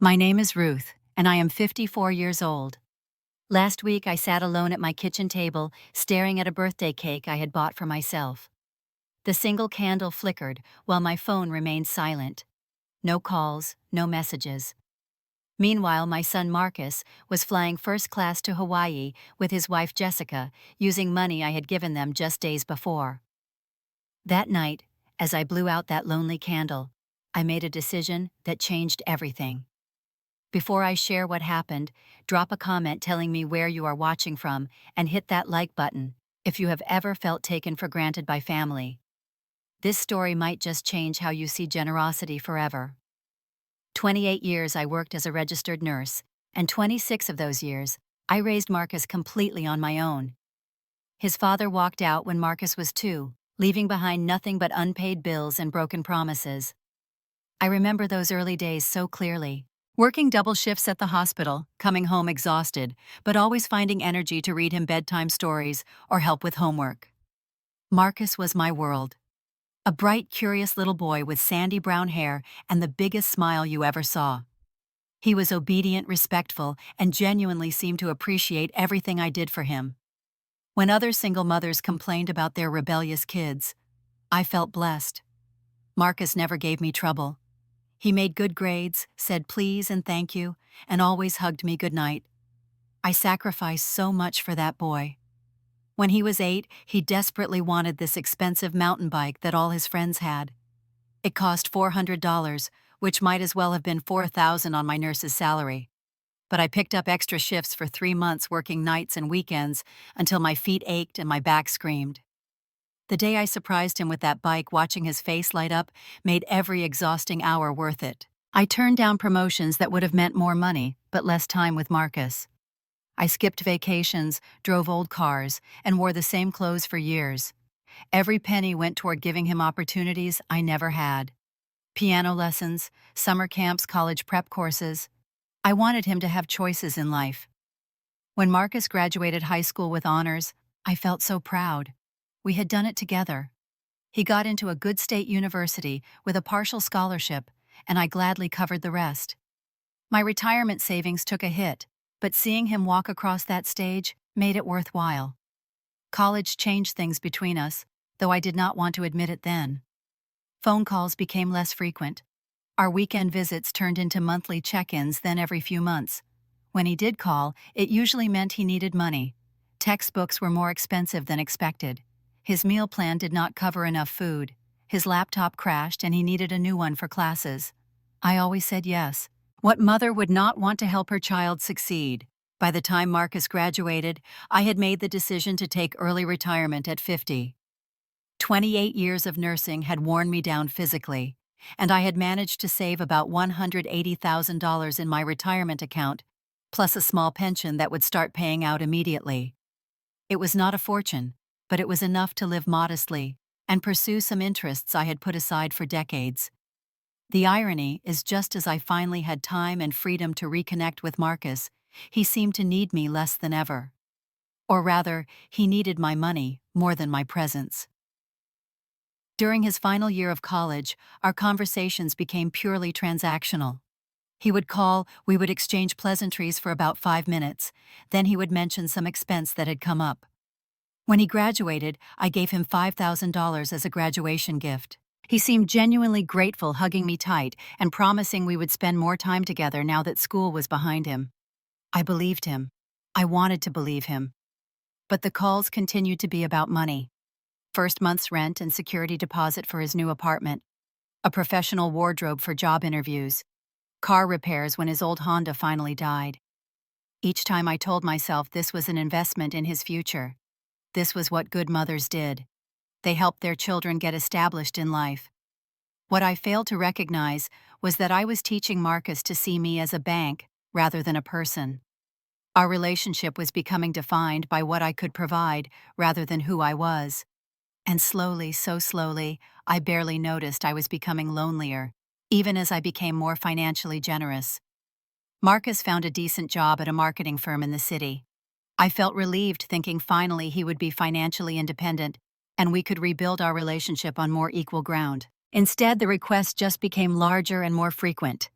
My name is Ruth, and I am 54 years old. Last week I sat alone at my kitchen table, staring at a birthday cake I had bought for myself. The single candle flickered while my phone remained silent. No calls, no messages. Meanwhile, my son Marcus was flying first class to Hawaii with his wife Jessica, using money I had given them just days before. That night, as I blew out that lonely candle, I made a decision that changed everything. Before I share what happened, drop a comment telling me where you are watching from and hit that like button if you have ever felt taken for granted by family. This story might just change how you see generosity forever. 28 years I worked as a registered nurse, and 26 of those years, I raised Marcus completely on my own. His father walked out when Marcus was 2, leaving behind nothing but unpaid bills and broken promises. I remember those early days so clearly. Working double shifts at the hospital, coming home exhausted, but always finding energy to read him bedtime stories or help with homework. Marcus was my world. A bright, curious little boy with sandy brown hair and the biggest smile you ever saw. He was obedient, respectful, and genuinely seemed to appreciate everything I did for him. When other single mothers complained about their rebellious kids, I felt blessed. Marcus never gave me trouble. He made good grades, said please and thank you, and always hugged me goodnight. I sacrificed so much for that boy. When he was 8, he desperately wanted this expensive mountain bike that all his friends had. It cost $400, which might as well have been $4,000 on my nurse's salary. But I picked up extra shifts for 3 months working nights and weekends until my feet ached and my back screamed. The day I surprised him with that bike, watching his face light up, made every exhausting hour worth it. I turned down promotions that would have meant more money, but less time with Marcus. I skipped vacations, drove old cars, and wore the same clothes for years. Every penny went toward giving him opportunities I never had. Piano lessons, summer camps, college prep courses. I wanted him to have choices in life. When Marcus graduated high school with honors, I felt so proud. We had done it together. He got into a good state university with a partial scholarship, and I gladly covered the rest. My retirement savings took a hit, but seeing him walk across that stage made it worthwhile. College changed things between us, though I did not want to admit it then. Phone calls became less frequent. Our weekend visits turned into monthly check-ins, then every few months. When he did call, it usually meant he needed money. Textbooks were more expensive than expected. His meal plan did not cover enough food. His laptop crashed and he needed a new one for classes. I always said yes. What mother would not want to help her child succeed? By the time Marcus graduated, I had made the decision to take early retirement at 50. 28 years of nursing had worn me down physically, and I had managed to save about $180,000 in my retirement account, plus a small pension that would start paying out immediately. It was not a fortune, but it was enough to live modestly and pursue some interests I had put aside for decades. The irony is, just as I finally had time and freedom to reconnect with Marcus, he seemed to need me less than ever. Or rather, he needed my money more than my presence. During his final year of college, our conversations became purely transactional. He would call, we would exchange pleasantries for about 5 minutes, then he would mention some expense that had come up. When he graduated, I gave him $5,000 as a graduation gift. He seemed genuinely grateful, hugging me tight and promising we would spend more time together now that school was behind him. I believed him. I wanted to believe him. But the calls continued to be about money. First month's rent and security deposit for his new apartment, a professional wardrobe for job interviews, car repairs when his old Honda finally died. Each time I told myself this was an investment in his future. This was what good mothers did. They helped their children get established in life. What I failed to recognize was that I was teaching Marcus to see me as a bank rather than a person. Our relationship was becoming defined by what I could provide rather than who I was. And slowly, so slowly, I barely noticed I was becoming lonelier, even as I became more financially generous. Marcus found a decent job at a marketing firm in the city. I felt relieved, thinking finally he would be financially independent, and we could rebuild our relationship on more equal ground. Instead, the requests just became larger and more frequent.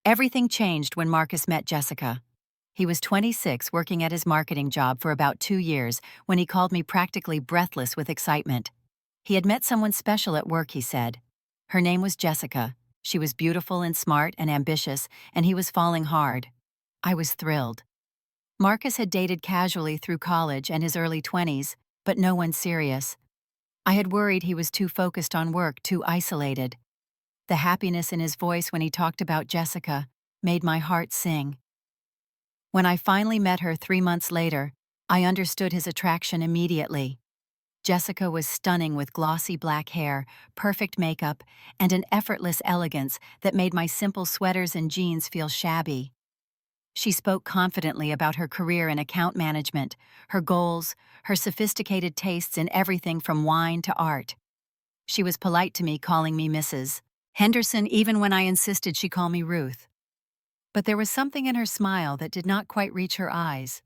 Everything changed when Marcus met Jessica. He was 26, working at his marketing job for about 2 years, when he called me practically breathless with excitement. He had met someone special at work, he said. Her name was Jessica. She was beautiful and smart and ambitious, and he was falling hard. I was thrilled. Marcus had dated casually through college and his early 20s, but no one serious. I had worried he was too focused on work, too isolated. The happiness in his voice when he talked about Jessica made my heart sing. When I finally met her 3 months later, I understood his attraction immediately. Jessica was stunning with glossy black hair, perfect makeup, and an effortless elegance that made my simple sweaters and jeans feel shabby. She spoke confidently about her career in account management, her goals, her sophisticated tastes in everything from wine to art. She was polite to me, calling me Mrs. Henderson even when I insisted she call me Ruth. But there was something in her smile that did not quite reach her eyes.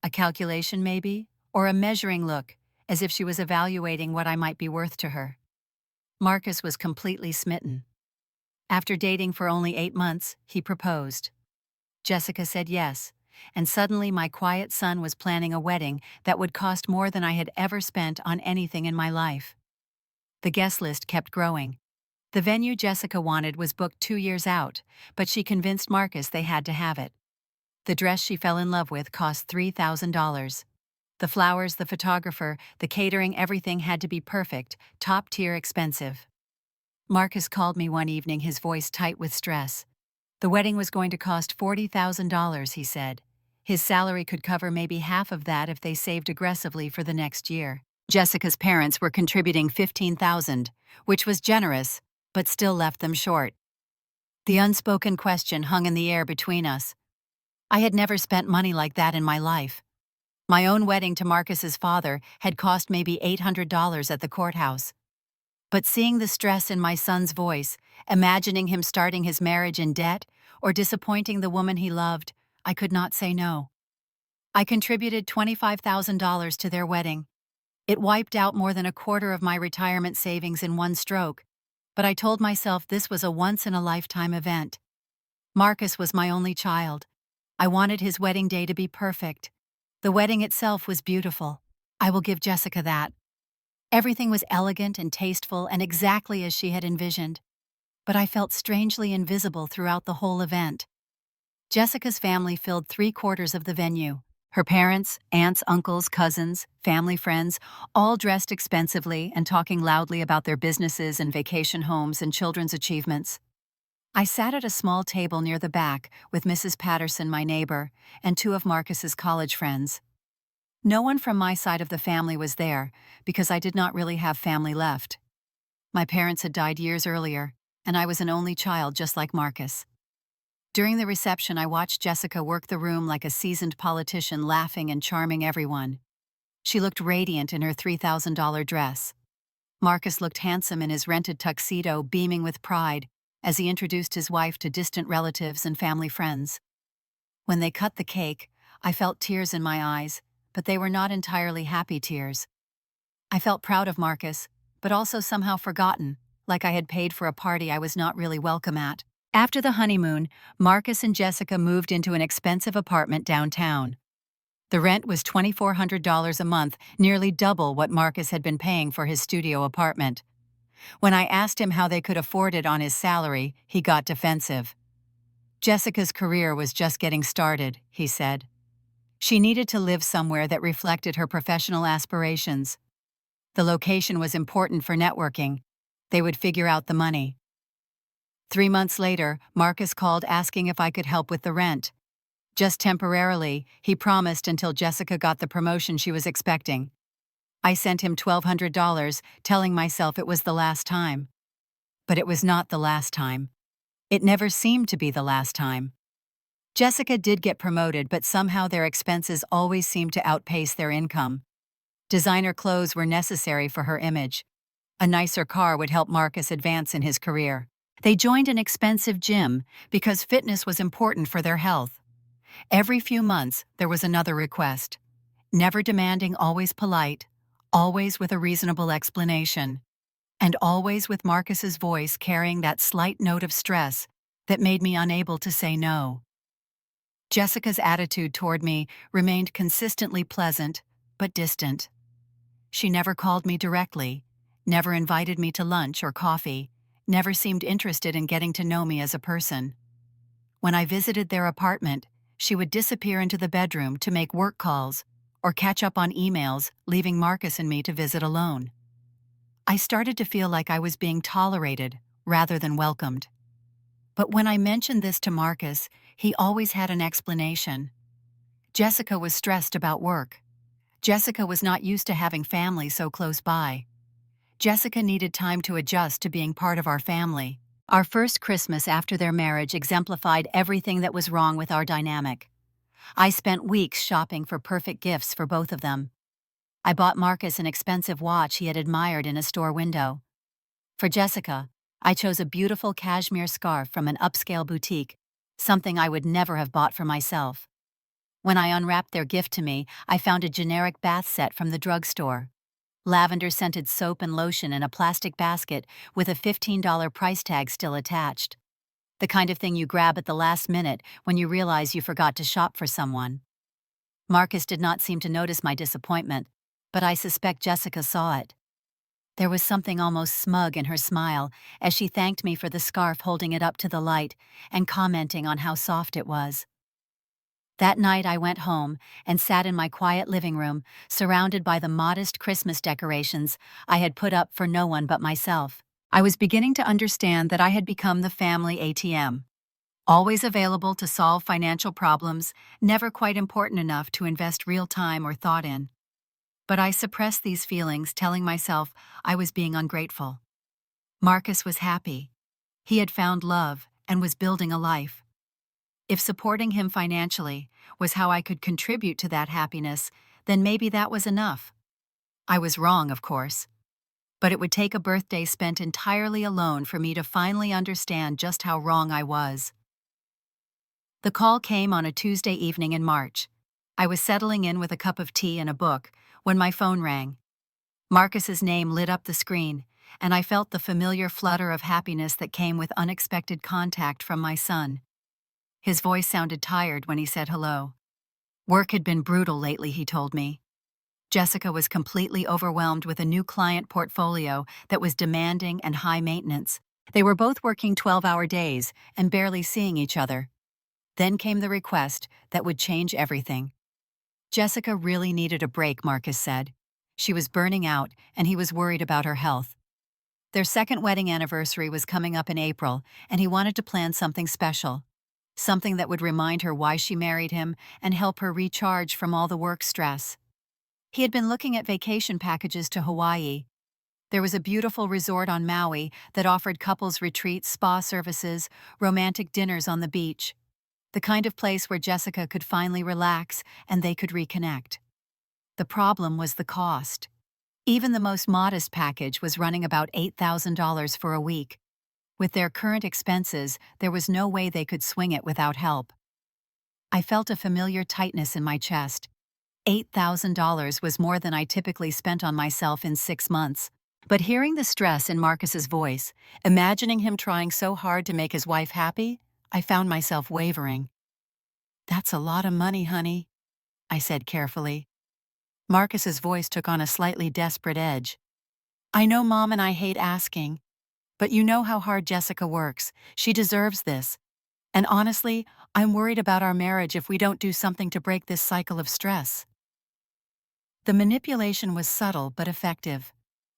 A calculation, maybe, or a measuring look, as if she was evaluating what I might be worth to her. Marcus was completely smitten. After dating for only 8 months, he proposed. Jessica said yes, and suddenly my quiet son was planning a wedding that would cost more than I had ever spent on anything in my life. The guest list kept growing. The venue Jessica wanted was booked 2 years out, but she convinced Marcus they had to have it. The dress she fell in love with cost $3,000. The flowers, the photographer, the catering, everything had to be perfect, top-tier expensive. Marcus called me one evening, his voice tight with stress. The wedding was going to cost $40,000, he said. His salary could cover maybe half of that if they saved aggressively for the next year. Jessica's parents were contributing $15,000, which was generous, but still left them short. The unspoken question hung in the air between us. I had never spent money like that in my life. My own wedding to Marcus's father had cost maybe $800 at the courthouse. But seeing the stress in my son's voice, imagining him starting his marriage in debt, or disappointing the woman he loved, I could not say no. I contributed $25,000 to their wedding. It wiped out more than a quarter of my retirement savings in one stroke, but I told myself this was a once-in-a-lifetime event. Marcus was my only child. I wanted his wedding day to be perfect. The wedding itself was beautiful. I will give Jessica that. Everything was elegant and tasteful and exactly as she had envisioned. But I felt strangely invisible throughout the whole event. Jessica's family filled 3/4 of the venue. Her parents, aunts, uncles, cousins, family friends, all dressed expensively and talking loudly about their businesses and vacation homes and children's achievements. I sat at a small table near the back with Mrs. Patterson, my neighbor, and 2 of Marcus's college friends. No one from my side of the family was there because I did not really have family left. My parents had died years earlier, and I was an only child just like Marcus. During the reception, I watched Jessica work the room like a seasoned politician, laughing and charming everyone. She looked radiant in her $3,000 dress. Marcus looked handsome in his rented tuxedo, beaming with pride as he introduced his wife to distant relatives and family friends. When they cut the cake, I felt tears in my eyes, but they were not entirely happy tears. I felt proud of Marcus, but also somehow forgotten, like I had paid for a party I was not really welcome at. After the honeymoon, Marcus and Jessica moved into an expensive apartment downtown. The rent was $2,400 a month, nearly double what Marcus had been paying for his studio apartment. When I asked him how they could afford it on his salary, he got defensive. Jessica's career was just getting started, he said. She needed to live somewhere that reflected her professional aspirations. The location was important for networking. They would figure out the money. 3 months later, Marcus called asking if I could help with the rent. Just temporarily, he promised, until Jessica got the promotion she was expecting. I sent him $1,200, telling myself it was the last time. But it was not the last time. It never seemed to be the last time. Jessica did get promoted, but somehow their expenses always seemed to outpace their income. Designer clothes were necessary for her image. A nicer car would help Marcus advance in his career. They joined an expensive gym because fitness was important for their health. Every few months, there was another request. Never demanding, always polite, always with a reasonable explanation. And always with Marcus's voice carrying that slight note of stress that made me unable to say no. Jessica's attitude toward me remained consistently pleasant, but distant. She never called me directly, never invited me to lunch or coffee, never seemed interested in getting to know me as a person. When I visited their apartment, she would disappear into the bedroom to make work calls or catch up on emails, leaving Marcus and me to visit alone. I started to feel like I was being tolerated rather than welcomed. But when I mentioned this to Marcus, he always had an explanation. Jessica was stressed about work. Jessica was not used to having family so close by. Jessica needed time to adjust to being part of our family. Our first Christmas after their marriage exemplified everything that was wrong with our dynamic. I spent weeks shopping for perfect gifts for both of them. I bought Marcus an expensive watch he had admired in a store window. For Jessica, I chose a beautiful cashmere scarf from an upscale boutique, something I would never have bought for myself. When I unwrapped their gift to me, I found a generic bath set from the drugstore. Lavender-scented soap and lotion in a plastic basket with a $15 price tag still attached. The kind of thing you grab at the last minute when you realize you forgot to shop for someone. Marcus did not seem to notice my disappointment, but I suspect Jessica saw it. There was something almost smug in her smile as she thanked me for the scarf, holding it up to the light and commenting on how soft it was. That night I went home and sat in my quiet living room, surrounded by the modest Christmas decorations I had put up for no one but myself. I was beginning to understand that I had become the family ATM, always available to solve financial problems, never quite important enough to invest real time or thought in. But I suppressed these feelings, telling myself I was being ungrateful. Marcus was happy. He had found love and was building a life. If supporting him financially was how I could contribute to that happiness, then maybe that was enough. I was wrong, of course. But it would take a birthday spent entirely alone for me to finally understand just how wrong I was. The call came on a Tuesday evening in March. I was settling in with a cup of tea and a book when my phone rang. Marcus's name lit up the screen, and I felt the familiar flutter of happiness that came with unexpected contact from my son. His voice sounded tired when he said hello. Work had been brutal lately, he told me. Jessica was completely overwhelmed with a new client portfolio that was demanding and high maintenance. They were both working 12-hour days and barely seeing each other. Then came the request that would change everything. Jessica really needed a break, Marcus said. She was burning out, and he was worried about her health. Their second wedding anniversary was coming up in April, and he wanted to plan something special. Something that would remind her why she married him and help her recharge from all the work stress. He had been looking at vacation packages to Hawaii. There was a beautiful resort on Maui that offered couples retreats, spa services, romantic dinners on the beach. The kind of place where Jessica could finally relax and they could reconnect. The problem was the cost. Even the most modest package was running about $8,000 for a week. With their current expenses, there was no way they could swing it without help. I felt a familiar tightness in my chest. $8,000 was more than I typically spent on myself in 6 months. But hearing the stress in Marcus's voice, imagining him trying so hard to make his wife happy, I found myself wavering. "That's a lot of money, honey," I said carefully. Marcus's voice took on a slightly desperate edge. "I know Mom and I hate asking, but you know how hard Jessica works. She deserves this. And honestly, I'm worried about our marriage if we don't do something to break this cycle of stress." The manipulation was subtle but effective.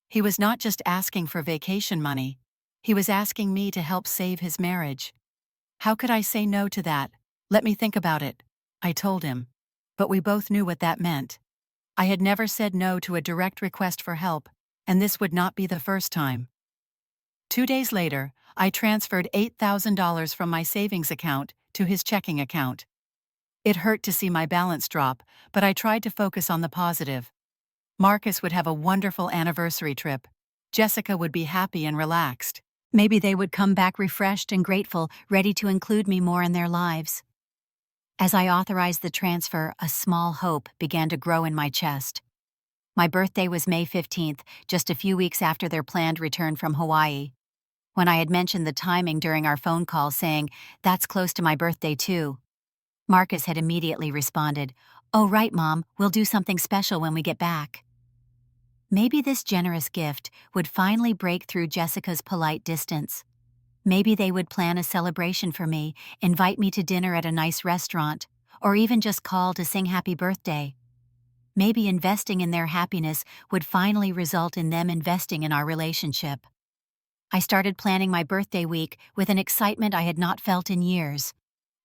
He was not just asking for vacation money. He was asking me to help save his marriage. How could I say no to that? "Let me think about it," I told him. But we both knew what that meant. I had never said no to a direct request for help, and this would not be the first time. 2 days later, I transferred $8,000 from my savings account to his checking account. It hurt to see my balance drop, but I tried to focus on the positive. Marcus would have a wonderful anniversary trip. Jessica would be happy and relaxed. Maybe they would come back refreshed and grateful, ready to include me more in their lives. As I authorized the transfer, a small hope began to grow in my chest. My birthday was May 15th, just a few weeks after their planned return from Hawaii. When I had mentioned the timing during our phone call, saying, "That's close to my birthday too," Marcus had immediately responded, "Oh, right, Mom, we'll do something special when we get back." Maybe this generous gift would finally break through Jessica's polite distance. Maybe they would plan a celebration for me, invite me to dinner at a nice restaurant, or even just call to sing happy birthday. Maybe investing in their happiness would finally result in them investing in our relationship. I started planning my birthday week with an excitement I had not felt in years.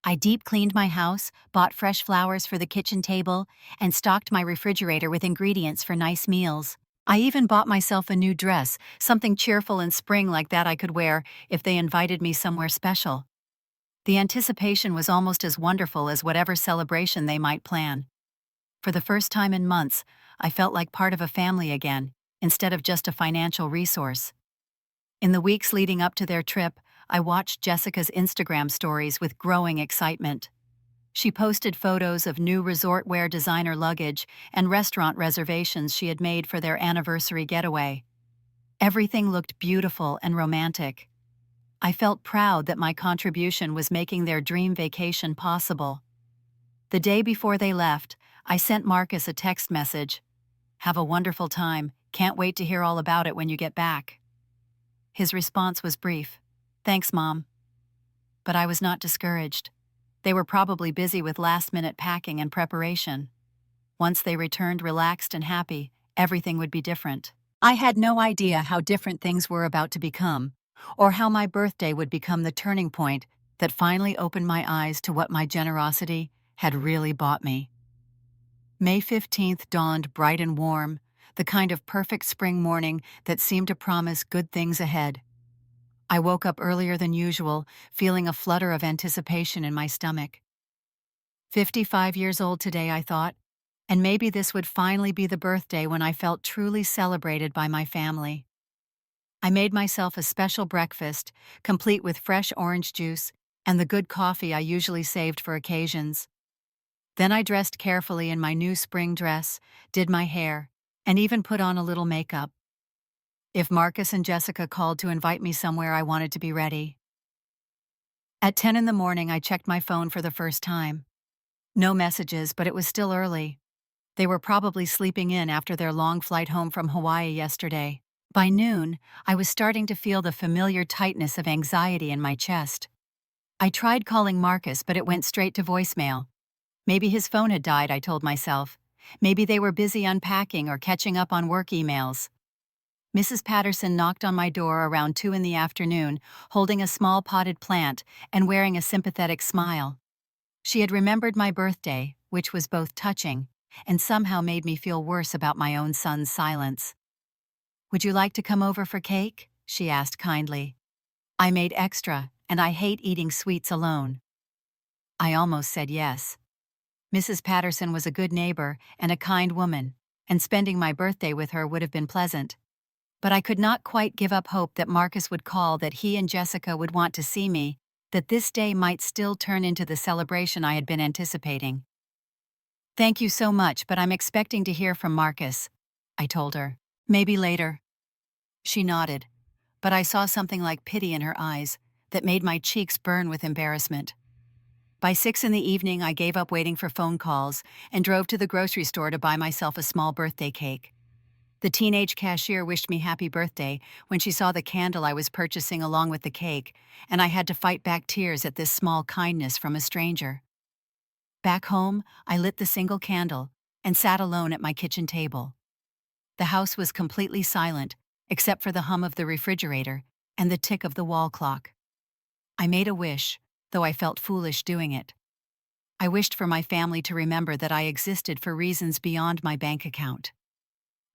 I deep cleaned my house, bought fresh flowers for the kitchen table, and stocked my refrigerator with ingredients for nice meals. I even bought myself a new dress, something cheerful and spring like that I could wear if they invited me somewhere special. The anticipation was almost as wonderful as whatever celebration they might plan. For the first time in months, I felt like part of a family again, instead of just a financial resource. In the weeks leading up to their trip, I watched Jessica's Instagram stories with growing excitement. She posted photos of new resort wear designer luggage and restaurant reservations she had made for their anniversary getaway. Everything looked beautiful and romantic. I felt proud that my contribution was making their dream vacation possible. The day before they left, I sent Marcus a text message. "Have a wonderful time. Can't wait to hear all about it when you get back." His response was brief. "Thanks, Mom." But I was not discouraged. They were probably busy with last-minute packing and preparation. Once they returned relaxed and happy, everything would be different. I had no idea how different things were about to become, or how my birthday would become the turning point that finally opened my eyes to what my generosity had really bought me. May 15th dawned bright and warm, the kind of perfect spring morning that seemed to promise good things ahead. I woke up earlier than usual, feeling a flutter of anticipation in my stomach. 55 years old today, I thought, and maybe this would finally be the birthday when I felt truly celebrated by my family. I made myself a special breakfast, complete with fresh orange juice and the good coffee I usually saved for occasions. Then I dressed carefully in my new spring dress, did my hair, and even put on a little makeup. If Marcus and Jessica called to invite me somewhere, I wanted to be ready. At 10 in the morning, I checked my phone for the first time. No messages, but it was still early. They were probably sleeping in after their long flight home from Hawaii yesterday. By noon, I was starting to feel the familiar tightness of anxiety in my chest. I tried calling Marcus, but it went straight to voicemail. Maybe his phone had died, I told myself. Maybe they were busy unpacking or catching up on work emails. Mrs. Patterson knocked on my door around 2 in the afternoon, holding a small potted plant and wearing a sympathetic smile. She had remembered my birthday, which was both touching and somehow made me feel worse about my own son's silence. "Would you like to come over for cake?" she asked kindly. "I made extra, and I hate eating sweets alone." I almost said yes. Mrs. Patterson was a good neighbor and a kind woman, and spending my birthday with her would have been pleasant. But I could not quite give up hope that Marcus would call, that he and Jessica would want to see me, that this day might still turn into the celebration I had been anticipating. "Thank you so much, but I'm expecting to hear from Marcus," I told her. "Maybe later." She nodded, but I saw something like pity in her eyes that made my cheeks burn with embarrassment. By 6 in the evening, I gave up waiting for phone calls and drove to the grocery store to buy myself a small birthday cake. The teenage cashier wished me happy birthday when she saw the candle I was purchasing along with the cake, and I had to fight back tears at this small kindness from a stranger. Back home, I lit the single candle and sat alone at my kitchen table. The house was completely silent, except for the hum of the refrigerator and the tick of the wall clock. I made a wish, though I felt foolish doing it. I wished for my family to remember that I existed for reasons beyond my bank account.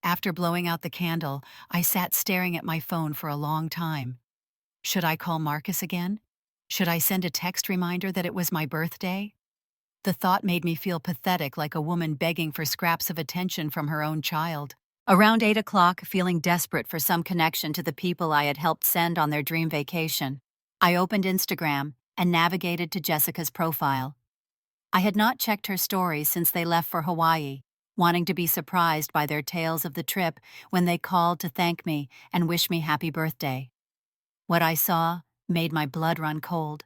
After blowing out the candle, I sat staring at my phone for a long time. Should I call Marcus again? Should I send a text reminder that it was my birthday? The thought made me feel pathetic, like a woman begging for scraps of attention from her own child. Around 8 o'clock, feeling desperate for some connection to the people I had helped send on their dream vacation, I opened Instagram and navigated to Jessica's profile. I had not checked her stories since they left for Hawaii, wanting to be surprised by their tales of the trip when they called to thank me and wish me happy birthday. What I saw made my blood run cold.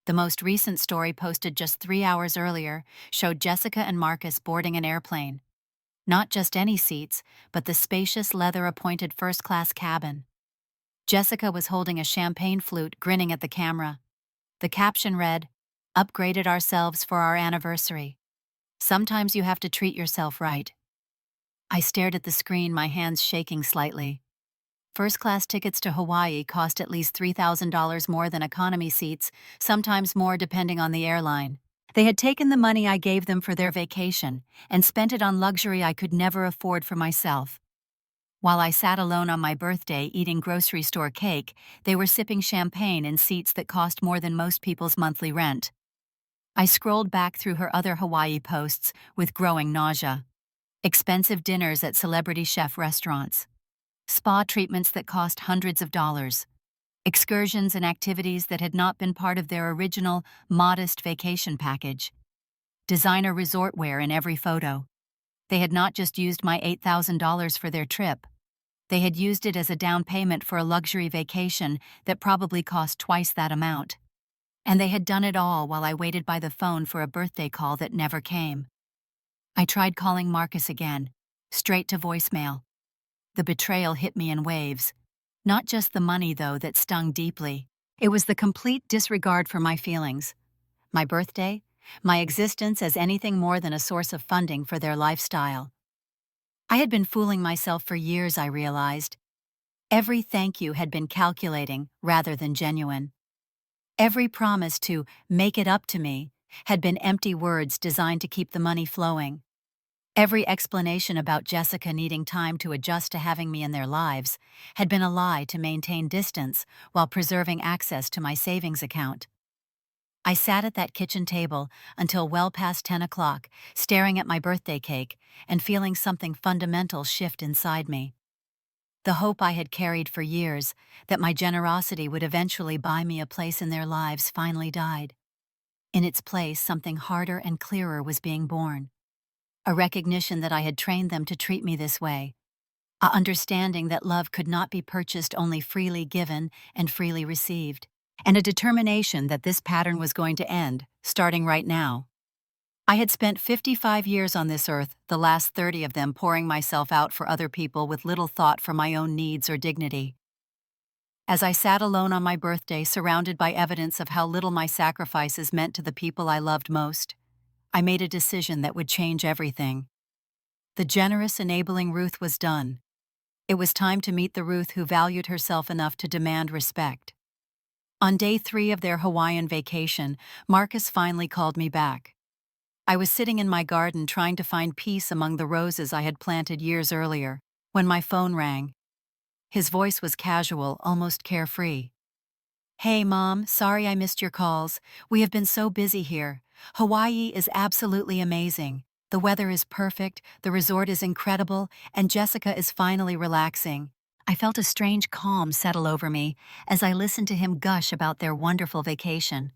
The most recent story, posted just 3 hours earlier, showed Jessica and Marcus boarding an airplane. Not just any seats, but the spacious leather-appointed first-class cabin. Jessica was holding a champagne flute, grinning at the camera. The caption read, "Upgraded ourselves for our anniversary. Sometimes you have to treat yourself right." I stared at the screen, my hands shaking slightly. First-class tickets to Hawaii cost at least $3,000 more than economy seats, sometimes more depending on the airline. They had taken the money I gave them for their vacation and spent it on luxury I could never afford for myself. While I sat alone on my birthday eating grocery store cake, they were sipping champagne in seats that cost more than most people's monthly rent. I scrolled back through her other Hawaii posts with growing nausea. Expensive dinners at celebrity chef restaurants. Spa treatments that cost hundreds of dollars. Excursions and activities that had not been part of their original, modest vacation package. Designer resort wear in every photo. They had not just used my $8,000 for their trip. They had used it as a down payment for a luxury vacation that probably cost twice that amount. And they had done it all while I waited by the phone for a birthday call that never came. I tried calling Marcus again, straight to voicemail. The betrayal hit me in waves. Not just the money, though, that stung deeply. It was the complete disregard for my feelings. My birthday, my existence as anything more than a source of funding for their lifestyle. I had been fooling myself for years, I realized. Every thank you had been calculating rather than genuine. Every promise to make it up to me had been empty words designed to keep the money flowing. Every explanation about Jessica needing time to adjust to having me in their lives had been a lie to maintain distance while preserving access to my savings account. I sat at that kitchen table until well past 10 o'clock, staring at my birthday cake and feeling something fundamental shift inside me. The hope I had carried for years that my generosity would eventually buy me a place in their lives finally died. In its place, something harder and clearer was being born. A recognition that I had trained them to treat me this way. A understanding that love could not be purchased, only freely given and freely received. And a determination that this pattern was going to end, starting right now. I had spent 55 years on this earth, the last 30 of them pouring myself out for other people with little thought for my own needs or dignity. As I sat alone on my birthday, surrounded by evidence of how little my sacrifices meant to the people I loved most, I made a decision that would change everything. The generous, enabling Ruth was done. It was time to meet the Ruth who valued herself enough to demand respect. On day 3 of their Hawaiian vacation, Marcus finally called me back. I was sitting in my garden trying to find peace among the roses I had planted years earlier, when my phone rang. His voice was casual, almost carefree. "Hey, Mom, sorry I missed your calls. We have been so busy here. Hawaii is absolutely amazing. The weather is perfect, the resort is incredible, and Jessica is finally relaxing." I felt a strange calm settle over me as I listened to him gush about their wonderful vacation.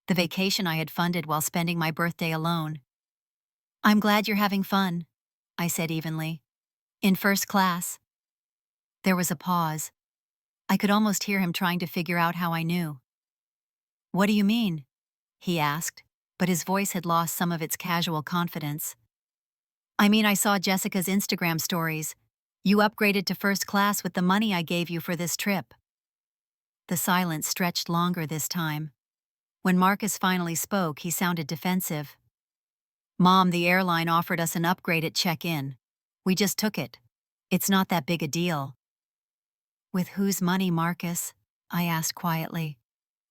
The vacation I had funded while spending my birthday alone. "I'm glad you're having fun," I said evenly. "In first class." There was a pause. I could almost hear him trying to figure out how I knew. "What do you mean?" he asked, but his voice had lost some of its casual confidence. "I mean, I saw Jessica's Instagram stories. You upgraded to first class with the money I gave you for this trip." The silence stretched longer this time. When Marcus finally spoke, he sounded defensive. "Mom, the airline offered us an upgrade at check-in. We just took it. It's not that big a deal." "With whose money, Marcus?" I asked quietly,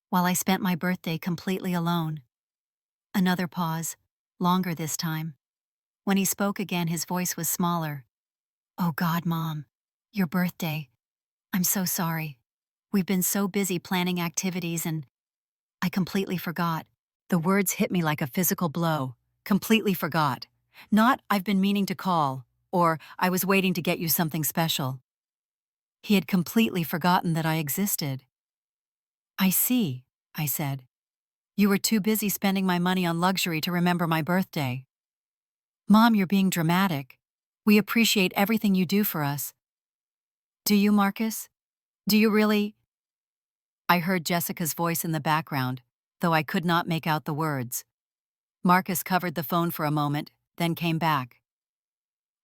while I spent my birthday completely alone. Another pause, longer this time. When he spoke again, his voice was smaller. "Oh God, Mom, your birthday. I'm so sorry. We've been so busy planning activities and I completely forgot." The words hit me like a physical blow. Completely forgot. Not "I've been meaning to call" or "I was waiting to get you something special." He had completely forgotten that I existed. "I see," I said. "You were too busy spending my money on luxury to remember my birthday." "Mom, you're being dramatic. We appreciate everything you do for us." "Do you, Marcus? Do you really?" I heard Jessica's voice in the background, though I could not make out the words. Marcus covered the phone for a moment, then came back.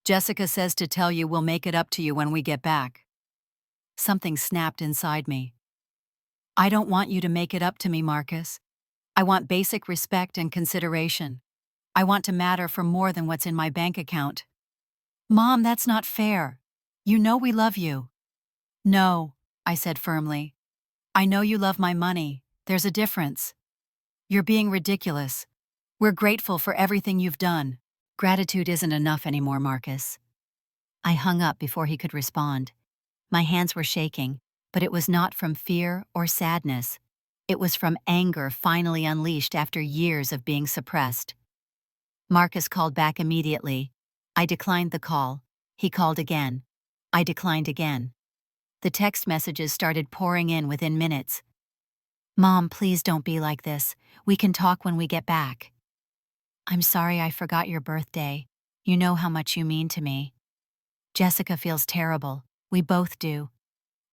Jessica says to tell you we'll make it up to you when we get back. Something snapped inside me. I don't want you to make it up to me, Marcus. I want basic respect and consideration. I want to matter for more than what's in my bank account. Mom, that's not fair. You know we love you. No, I said firmly. I know you love my money. There's a difference. You're being ridiculous. We're grateful for everything you've done. Gratitude isn't enough anymore, Marcus. I hung up before he could respond. My hands were shaking, but it was not from fear or sadness. It was from anger finally unleashed after years of being suppressed. Marcus called back immediately. I declined the call. He called again. I declined again. The text messages started pouring in within minutes. Mom, please don't be like this. We can talk when we get back. I'm sorry I forgot your birthday. You know how much you mean to me. Jessica feels terrible. We both do.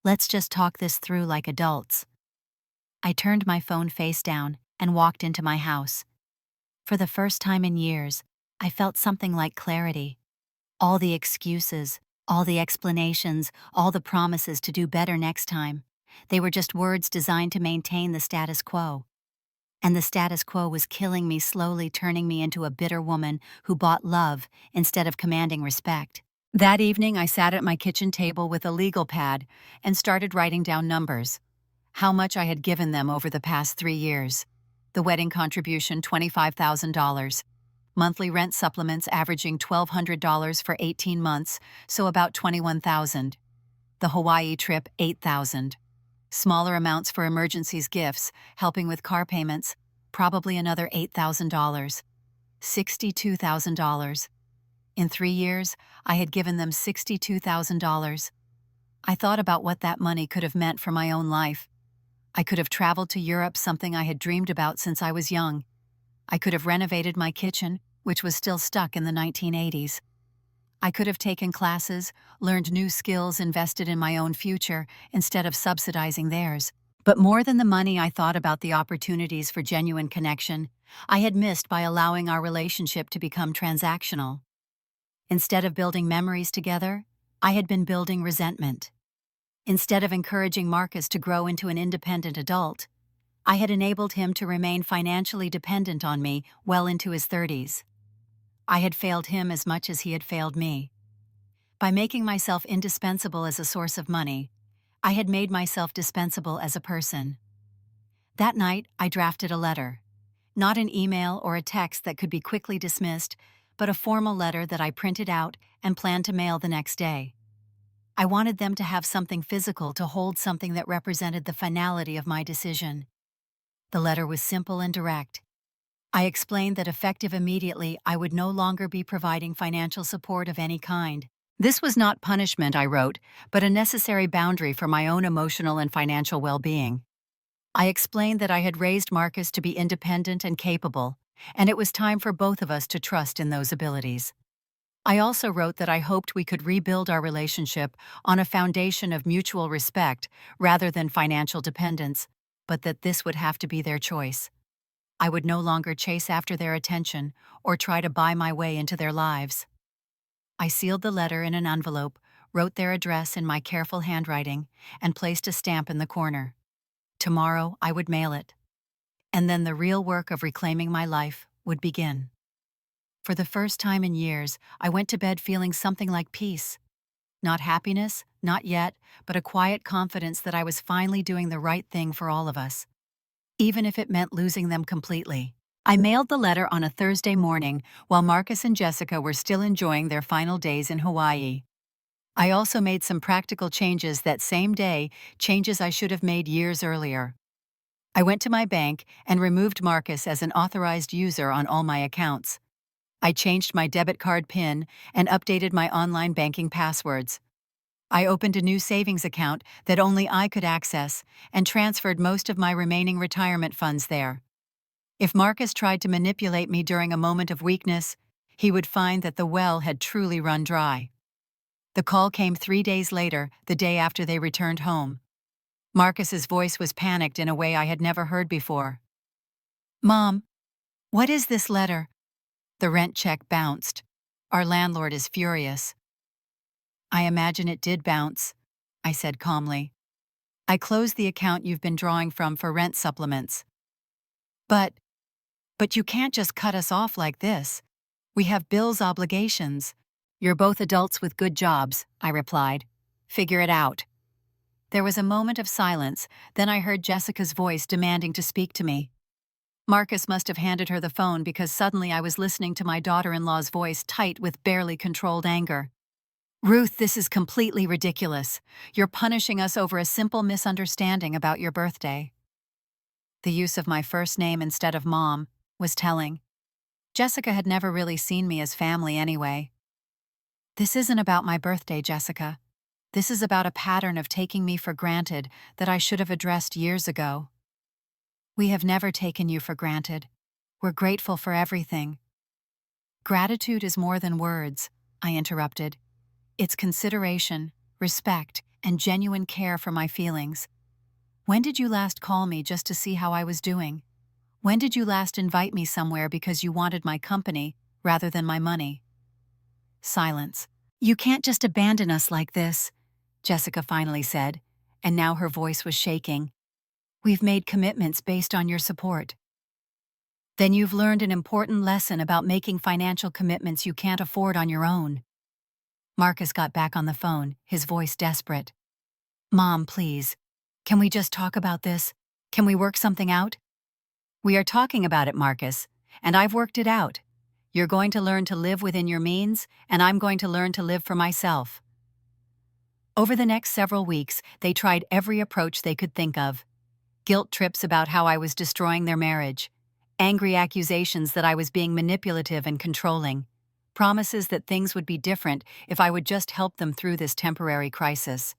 Let's just talk this through like adults. I turned my phone face down and walked into my house. For the first time in years, I felt something like clarity. All the excuses, all the explanations, all the promises to do better next time, they were just words designed to maintain the status quo. And the status quo was killing me, slowly turning me into a bitter woman who bought love instead of commanding respect. That evening, I sat at my kitchen table with a legal pad and started writing down numbers. How much I had given them over the past 3 years. The wedding contribution, $25,000. Monthly rent supplements averaging $1,200 for 18 months, so about $21,000. The Hawaii trip, $8,000. Smaller amounts for emergencies, gifts, helping with car payments, probably another $8,000. $62,000. In 3 years, I had given them $62,000. I thought about what that money could have meant for my own life. I could have traveled to Europe, something I had dreamed about since I was young. I could have renovated my kitchen, which was still stuck in the 1980s. I could have taken classes, learned new skills, invested in my own future instead of subsidizing theirs. But more than the money, I thought about the opportunities for genuine connection I had missed by allowing our relationship to become transactional. Instead of building memories together, I had been building resentment. Instead of encouraging Marcus to grow into an independent adult, I had enabled him to remain financially dependent on me well into his 30s. I had failed him as much as he had failed me. By making myself indispensable as a source of money, I had made myself dispensable as a person. That night, I drafted a letter. Not an email or a text that could be quickly dismissed, but a formal letter that I printed out and planned to mail the next day. I wanted them to have something physical to hold, something that represented the finality of my decision. The letter was simple and direct. I explained that effective immediately, I would no longer be providing financial support of any kind. This was not punishment, I wrote, but a necessary boundary for my own emotional and financial well-being. I explained that I had raised Marcus to be independent and capable, and it was time for both of us to trust in those abilities. I also wrote that I hoped we could rebuild our relationship on a foundation of mutual respect rather than financial dependence, but that this would have to be their choice. I would no longer chase after their attention or try to buy my way into their lives. I sealed the letter in an envelope, wrote their address in my careful handwriting, and placed a stamp in the corner. Tomorrow I would mail it. And then the real work of reclaiming my life would begin. For the first time in years, I went to bed feeling something like peace. Not happiness, not yet, but a quiet confidence that I was finally doing the right thing for all of us, even if it meant losing them completely. I mailed the letter on a Thursday morning while Marcus and Jessica were still enjoying their final days in Hawaii. I also made some practical changes that same day, changes I should have made years earlier. I went to my bank and removed Marcus as an authorized user on all my accounts. I changed my debit card PIN and updated my online banking passwords. I opened a new savings account that only I could access and transferred most of my remaining retirement funds there. If Marcus tried to manipulate me during a moment of weakness, he would find that the well had truly run dry. The call came 3 days later, the day after they returned home. Marcus's voice was panicked in a way I had never heard before. "Mom, what is this letter?" The rent check bounced. Our landlord is furious. "I imagine it did bounce," I said calmly. "I closed the account you've been drawing from for rent supplements." But, but you can't just cut us off like this. We have bills obligations." "You're both adults with good jobs," I replied. "Figure it out." There was a moment of silence, then I heard Jessica's voice demanding to speak to me. Marcus must have handed her the phone because suddenly I was listening to my daughter-in-law's voice tight with barely controlled anger. "Ruth, this is completely ridiculous. You're punishing us over a simple misunderstanding about your birthday." The use of my first name instead of Mom was telling. Jessica had never really seen me as family anyway. "This isn't about my birthday, Jessica. This is about a pattern of taking me for granted that I should have addressed years ago." "We have never taken you for granted. We're grateful for everything." "Gratitude is more than words," I interrupted. "It's consideration, respect, and genuine care for my feelings. When did you last call me just to see how I was doing? When did you last invite me somewhere because you wanted my company rather than my money?" Silence. "You can't just abandon us like this," Jessica finally said, and now her voice was shaking. "We've made commitments based on your support." "Then you've learned an important lesson about making financial commitments you can't afford on your own." Marcus got back on the phone, his voice desperate. "Mom, please. Can we just talk about this? Can we work something out?" "We are talking about it, Marcus, and I've worked it out. You're going to learn to live within your means, and I'm going to learn to live for myself." Over the next several weeks, they tried every approach they could think of. Guilt trips about how I was destroying their marriage, angry accusations that I was being manipulative and controlling, promises that things would be different if I would just help them through this temporary crisis.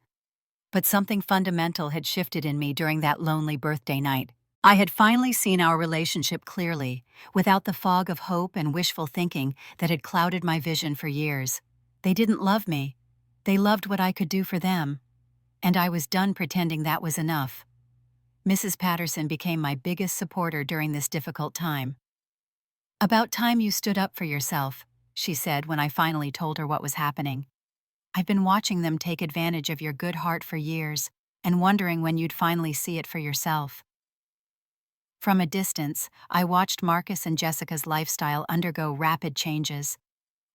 But something fundamental had shifted in me during that lonely birthday night. I had finally seen our relationship clearly, without the fog of hope and wishful thinking that had clouded my vision for years. They didn't love me. They loved what I could do for them. And I was done pretending that was enough. Mrs. Patterson became my biggest supporter during this difficult time. "About time you stood up for yourself," she said when I finally told her what was happening. "I've been watching them take advantage of your good heart for years, and wondering when you'd finally see it for yourself." From a distance, I watched Marcus and Jessica's lifestyle undergo rapid changes.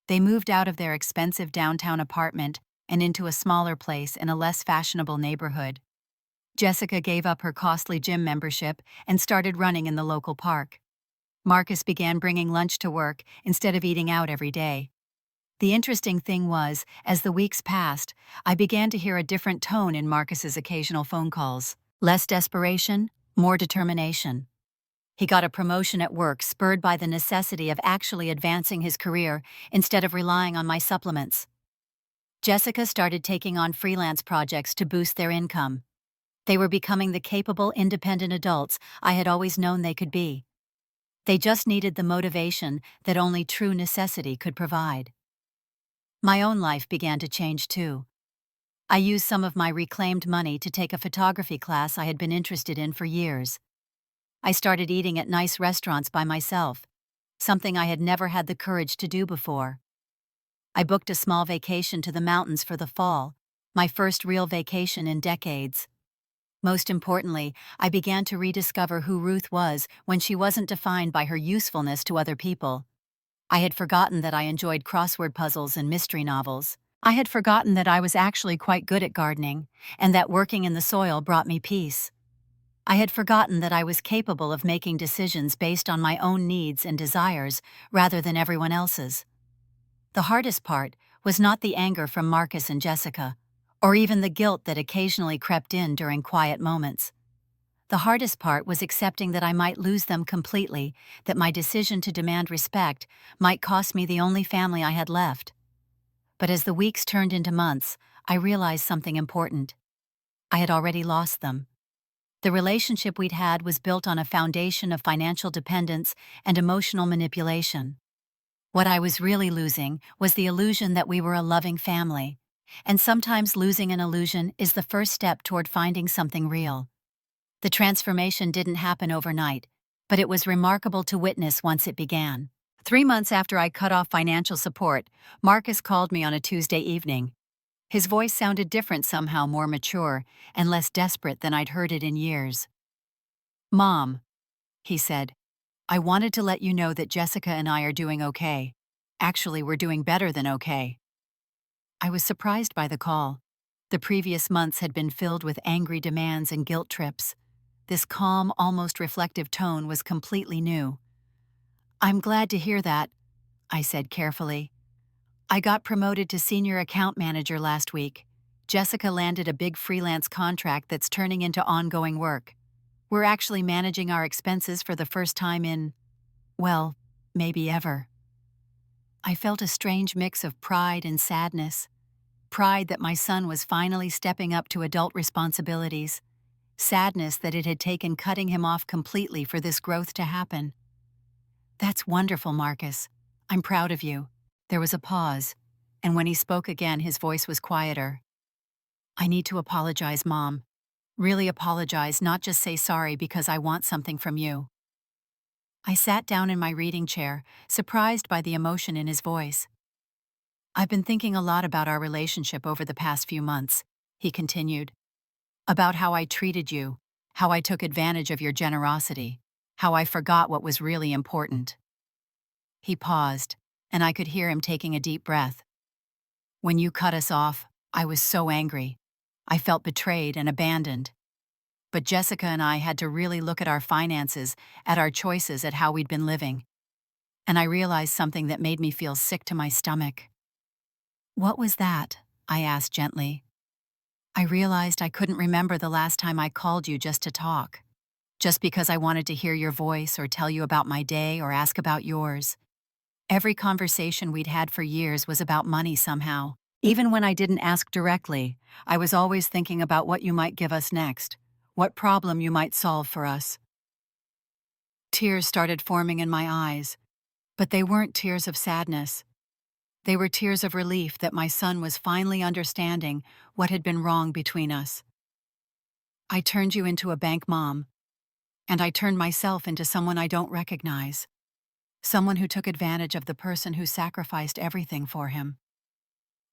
They moved out of their expensive downtown apartment and into a smaller place in a less fashionable neighborhood. Jessica gave up her costly gym membership and started running in the local park. Marcus began bringing lunch to work instead of eating out every day. The interesting thing was, as the weeks passed, I began to hear a different tone in Marcus's occasional phone calls. Less desperation, more determination. He got a promotion at work spurred by the necessity of actually advancing his career instead of relying on my supplements. Jessica started taking on freelance projects to boost their income. They were becoming the capable, independent adults I had always known they could be. They just needed the motivation that only true necessity could provide. My own life began to change too. I used some of my reclaimed money to take a photography class I had been interested in for years. I started eating at nice restaurants by myself, something I had never had the courage to do before. I booked a small vacation to the mountains for the fall, my first real vacation in decades. Most importantly, I began to rediscover who Ruth was when she wasn't defined by her usefulness to other people. I had forgotten that I enjoyed crossword puzzles and mystery novels. I had forgotten that I was actually quite good at gardening, and that working in the soil brought me peace. I had forgotten that I was capable of making decisions based on my own needs and desires rather than everyone else's. The hardest part was not the anger from Marcus and Jessica, or even the guilt that occasionally crept in during quiet moments. The hardest part was accepting that I might lose them completely, that my decision to demand respect might cost me the only family I had left. But as the weeks turned into months, I realized something important. I had already lost them. The relationship we'd had was built on a foundation of financial dependence and emotional manipulation. What I was really losing was the illusion that we were a loving family, And sometimes losing an illusion is the first step toward finding something real. The transformation didn't happen overnight, but it was remarkable to witness once it began. 3 months after I cut off financial support, Marcus called me on a Tuesday evening. His voice sounded different somehow, more mature and less desperate than I'd heard it in years. "Mom," he said, "I wanted to let you know that Jessica and I are doing okay. Actually, we're doing better than okay." I was surprised by the call. The previous months had been filled with angry demands and guilt trips. This calm, almost reflective tone was completely new. "I'm glad to hear that," I said carefully. "I got promoted to senior account manager last week. Jessica landed a big freelance contract that's turning into ongoing work. We're actually managing our expenses for the first time in, well, maybe ever." I felt a strange mix of pride and sadness. Pride that my son was finally stepping up to adult responsibilities. Sadness that it had taken cutting him off completely for this growth to happen. "That's wonderful, Marcus. I'm proud of you." There was a pause, and when he spoke again, his voice was quieter. "I need to apologize, Mom. Really apologize, not just say sorry because I want something from you." I sat down in my reading chair, surprised by the emotion in his voice. "I've been thinking a lot about our relationship over the past few months," he continued. "About how I treated you, how I took advantage of your generosity, how I forgot what was really important." He paused, and I could hear him taking a deep breath. "When you cut us off, I was so angry. I felt betrayed and abandoned. But Jessica and I had to really look at our finances, at our choices, at how we'd been living. And I realized something that made me feel sick to my stomach." "What was that?" I asked gently. "I realized I couldn't remember the last time I called you just to talk. Just because I wanted to hear your voice or tell you about my day or ask about yours. Every conversation we'd had for years was about money somehow. Even when I didn't ask directly, I was always thinking about what you might give us next, what problem you might solve for us." Tears started forming in my eyes, but they weren't tears of sadness. They were tears of relief that my son was finally understanding what had been wrong between us. "I turned you into a bank mom, and I turned myself into someone I don't recognize. Someone who took advantage of the person who sacrificed everything for him."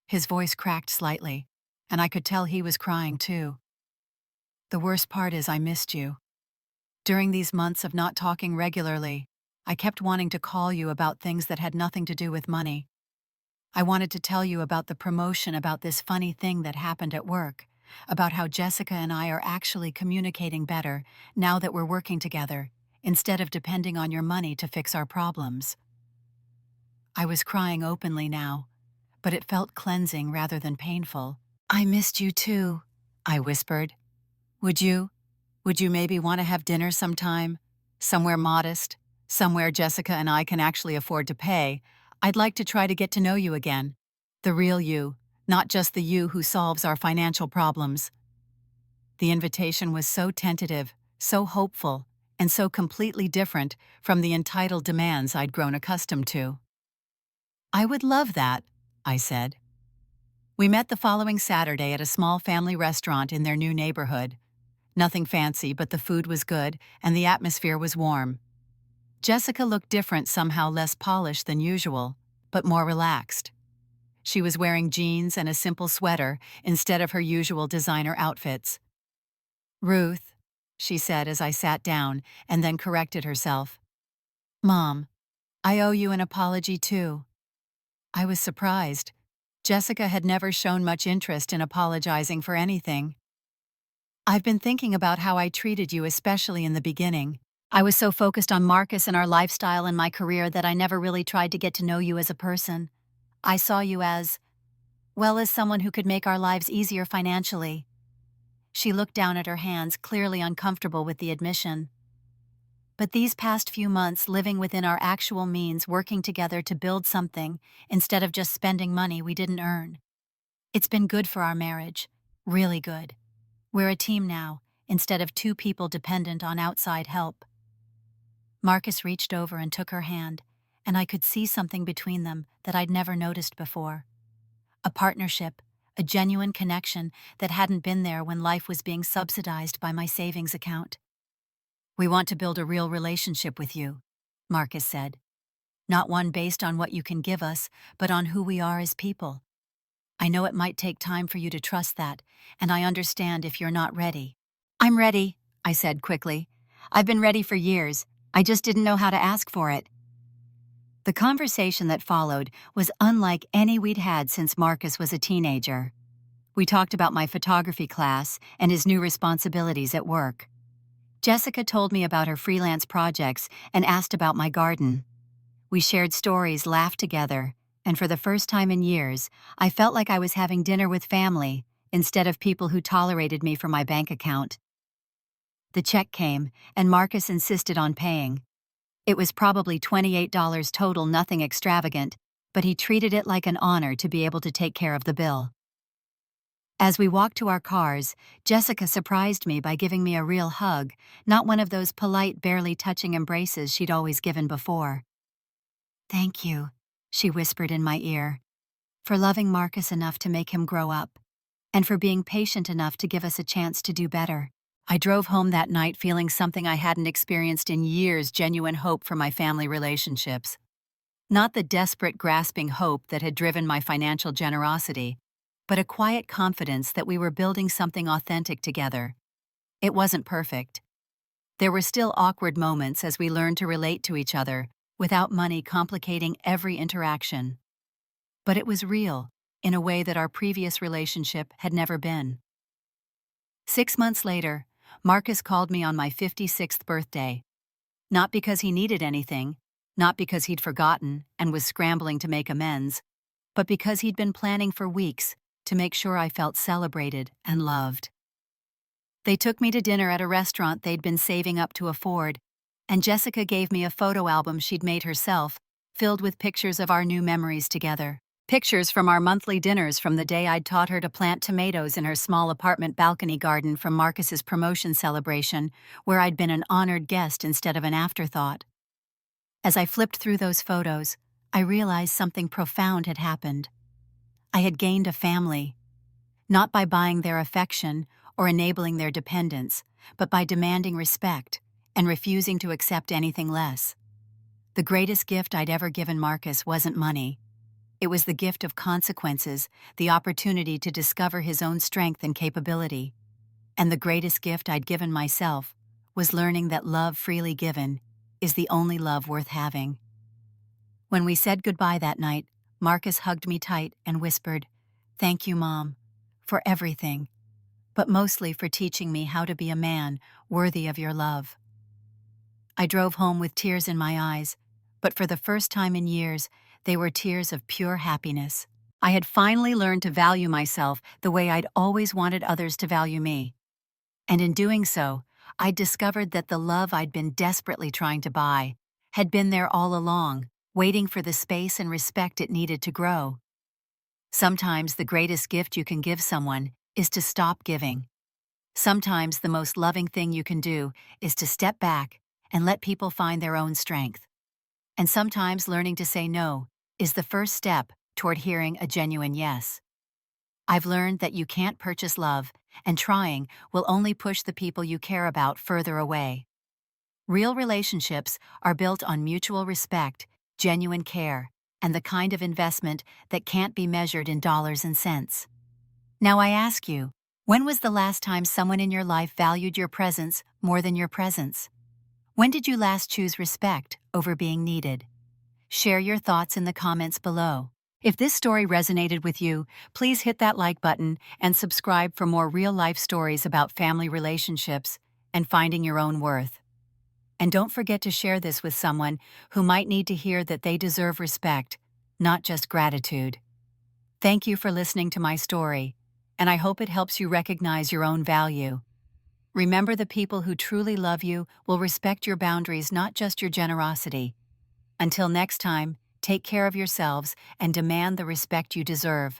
His voice cracked slightly, and I could tell he was crying too. "The worst part is I missed you. During these months of not talking regularly, I kept wanting to call you about things that had nothing to do with money. I wanted to tell you about the promotion, about this funny thing that happened at work, about how Jessica and I are actually communicating better now that we're working together, instead of depending on your money to fix our problems." I was crying openly now, but it felt cleansing rather than painful. "I missed you too," I whispered. Would you? Would you maybe want to have dinner sometime? Somewhere modest? Somewhere Jessica and I can actually afford to pay? I'd like to try to get to know you again. The real you, not just the you who solves our financial problems." The invitation was so tentative, so hopeful, and so completely different from the entitled demands I'd grown accustomed to. "I would love that," I said. We met the following Saturday at a small family restaurant in their new neighborhood. Nothing fancy, but the food was good and the atmosphere was warm. Jessica looked different, somehow less polished than usual, but more relaxed. She was wearing jeans and a simple sweater instead of her usual designer outfits. "Ruth," she said as I sat down, and then corrected herself. "Mom, I owe you an apology too." I was surprised. Jessica had never shown much interest in apologizing for anything. "I've been thinking about how I treated you, especially in the beginning. I was so focused on Marcus and our lifestyle and my career that I never really tried to get to know you as a person. I saw you as, well, as someone who could make our lives easier financially." She looked down at her hands, clearly uncomfortable with the admission. "But these past few months, living within our actual means, working together to build something, instead of just spending money we didn't earn. It's been good for our marriage. Really good. We're a team now, instead of two people dependent on outside help." Marcus reached over and took her hand, and I could see something between them that I'd never noticed before. A partnership, a genuine connection that hadn't been there when life was being subsidized by my savings account. "We want to build a real relationship with you," Marcus said. "Not one based on what you can give us, but on who we are as people. I know it might take time for you to trust that, and I understand if you're not ready." "I'm ready," I said quickly. "I've been ready for years. I just didn't know how to ask for it." The conversation that followed was unlike any we'd had since Marcus was a teenager. We talked about my photography class and his new responsibilities at work. Jessica told me about her freelance projects and asked about my garden. We shared stories, laughed together, and for the first time in years, I felt like I was having dinner with family instead of people who tolerated me for my bank account. The check came, and Marcus insisted on paying. It was probably $28 total, nothing extravagant, but he treated it like an honor to be able to take care of the bill. As we walked to our cars, Jessica surprised me by giving me a real hug, not one of those polite, barely touching embraces she'd always given before. "Thank you," she whispered in my ear, "for loving Marcus enough to make him grow up, and for being patient enough to give us a chance to do better." I drove home that night feeling something I hadn't experienced in years: genuine hope for my family relationships. Not the desperate, grasping hope that had driven my financial generosity, but a quiet confidence that we were building something authentic together. It wasn't perfect. There were still awkward moments as we learned to relate to each other without money complicating every interaction. But it was real, in a way that our previous relationship had never been. 6 months later, Marcus called me on my 56th birthday. Not because he needed anything, not because he'd forgotten and was scrambling to make amends, but because he'd been planning for weeks to make sure I felt celebrated and loved. They took me to dinner at a restaurant they'd been saving up to afford, and Jessica gave me a photo album she'd made herself, filled with pictures of our new memories together. Pictures from our monthly dinners, from the day I'd taught her to plant tomatoes in her small apartment balcony garden, from Marcus's promotion celebration, where I'd been an honored guest instead of an afterthought. As I flipped through those photos, I realized something profound had happened. I had gained a family, not by buying their affection or enabling their dependence, but by demanding respect and refusing to accept anything less. The greatest gift I'd ever given Marcus wasn't money. It was the gift of consequences, the opportunity to discover his own strength and capability. And the greatest gift I'd given myself was learning that love freely given is the only love worth having. When we said goodbye that night, Marcus hugged me tight and whispered, "Thank you, Mom, for everything, but mostly for teaching me how to be a man worthy of your love." I drove home with tears in my eyes, but for the first time in years, they were tears of pure happiness. I had finally learned to value myself the way I'd always wanted others to value me. And in doing so, I'd discovered that the love I'd been desperately trying to buy had been there all along, waiting for the space and respect it needed to grow. Sometimes the greatest gift you can give someone is to stop giving. Sometimes the most loving thing you can do is to step back and let people find their own strength. And sometimes learning to say no is the first step toward hearing a genuine yes. I've learned that you can't purchase love, and trying will only push the people you care about further away. Real relationships are built on mutual respect, genuine care, and the kind of investment that can't be measured in dollars and cents. Now I ask you, when was the last time someone in your life valued your presence more than your presence? When did you last choose respect over being needed? Share your thoughts in the comments below. If this story resonated with you, please hit that like button and subscribe for more real-life stories about family relationships and finding your own worth. And don't forget to share this with someone who might need to hear that they deserve respect, not just gratitude. Thank you for listening to my story, and I hope it helps you recognize your own value. Remember, the people who truly love you will respect your boundaries, not just your generosity. Until next time, take care of yourselves and demand the respect you deserve.